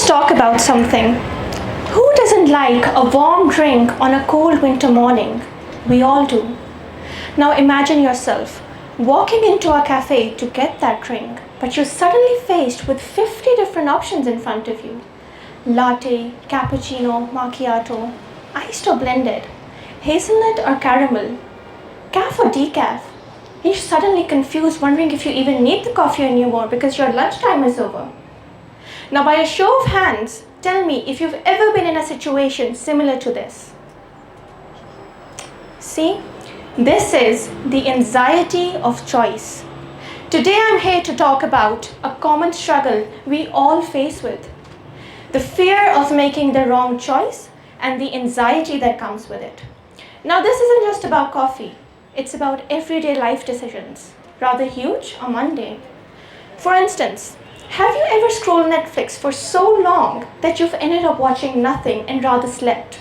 Let's talk about something. Who doesn't like a warm drink on a cold winter morning? We all do. Now imagine yourself walking into a cafe to get that drink, but you're suddenly faced with 50 different options in front of you. Latte, cappuccino, macchiato, iced or blended, hazelnut or caramel, caf or decaf. You're suddenly confused, wondering if you even need the coffee anymore because your lunchtime is over. Now, by a show of hands, tell me if you've ever been in a situation similar to this. See, this is the anxiety of choice. Today, I'm here to talk about a common struggle we all face with. The fear of making the wrong choice and the anxiety that comes with it. Now, this isn't just about coffee. It's about everyday life decisions, rather huge or mundane. For instance, have you ever scrolled Netflix for so long that you've ended up watching nothing and rather slept?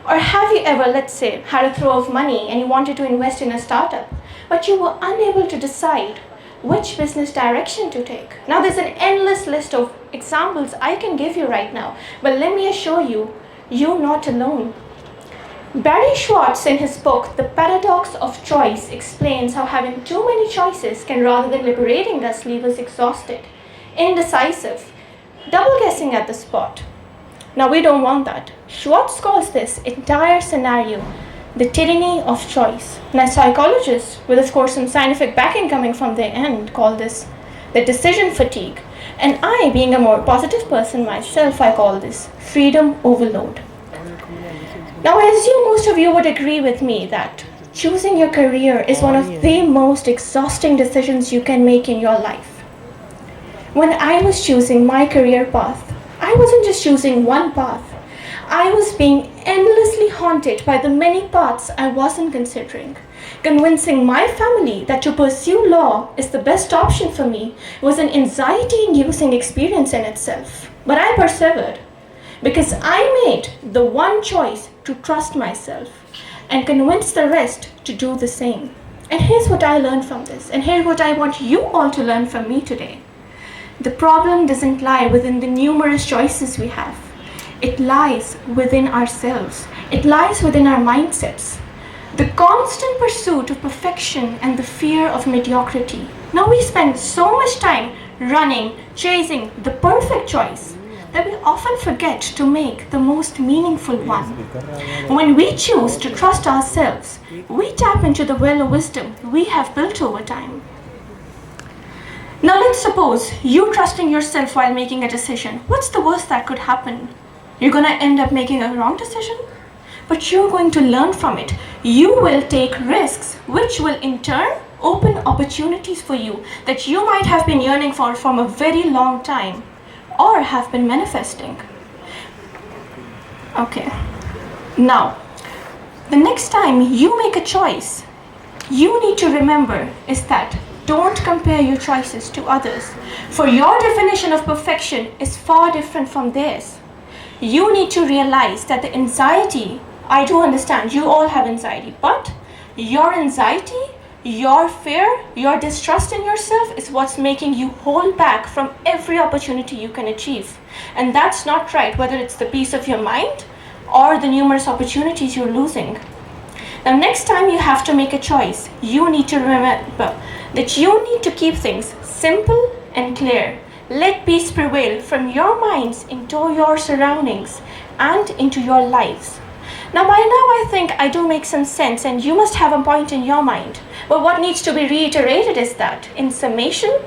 Or have you ever, let's say, had a throw of money and you wanted to invest in a startup, but you were unable to decide which business direction to take? Now, there's an endless list of examples I can give you right now, but let me assure you, you're not alone. Barry Schwartz, in his book, The Paradox of Choice, explains how having too many choices can, rather than liberating us, leave us exhausted, indecisive, double-guessing at the spot. Now, we don't want that. Schwartz calls this entire scenario the tyranny of choice. Now, psychologists, with of course some scientific backing coming from their end, call this the decision fatigue. And I, being a more positive person myself, I call this freedom overload. Now, I assume most of you would agree with me that choosing your career is one of the most exhausting decisions you can make in your life. When I was choosing my career path, I wasn't just choosing one path. I was being endlessly haunted by the many paths I wasn't considering. Convincing my family that to pursue law is the best option for me was an anxiety-inducing experience in itself. But I persevered because I made the one choice to trust myself and convince the rest to do the same. And here's what I learned from this, and here's what I want you all to learn from me today. The problem doesn't lie within the numerous choices we have. It lies within ourselves. It lies within our mindsets. The constant pursuit of perfection and the fear of mediocrity. Now we spend so much time running, chasing the perfect choice that we often forget to make the most meaningful one. When we choose to trust ourselves, we tap into the well of wisdom we have built over time. Now let's suppose you trusting yourself while making a decision. What's the worst that could happen? You're going to end up making a wrong decision, but you're going to learn from it. You will take risks, which will in turn open opportunities for you that you might have been yearning for from a very long time or have been manifesting. Okay, now, the next time you make a choice, you need to remember is that don't compare your choices to others, for your definition of perfection is far different from theirs. You need to realize that the anxiety, I do understand you all have anxiety, but your anxiety, your fear, your distrust in yourself is what's making you hold back from every opportunity you can achieve. And that's not right, whether it's the peace of your mind or the numerous opportunities you're losing. Now, next time you have to make a choice, you need to remember that you need to keep things simple and clear. Let peace prevail from your minds into your surroundings and into your lives. Now, by now, I think I do make some sense and you must have a point in your mind. But what needs to be reiterated is that, in summation,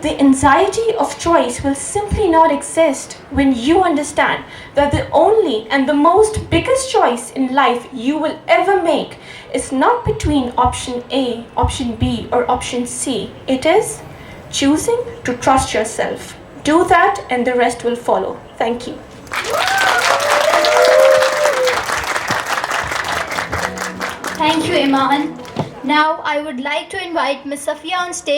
the anxiety of choice will simply not exist when you understand that the only and the most biggest choice in life you will ever make is not between option A, option B, or option C. It is choosing to trust yourself. Do that and the rest will follow. Thank you. Thank you, Emaan. Now I would like to invite Ms. Safiya on stage.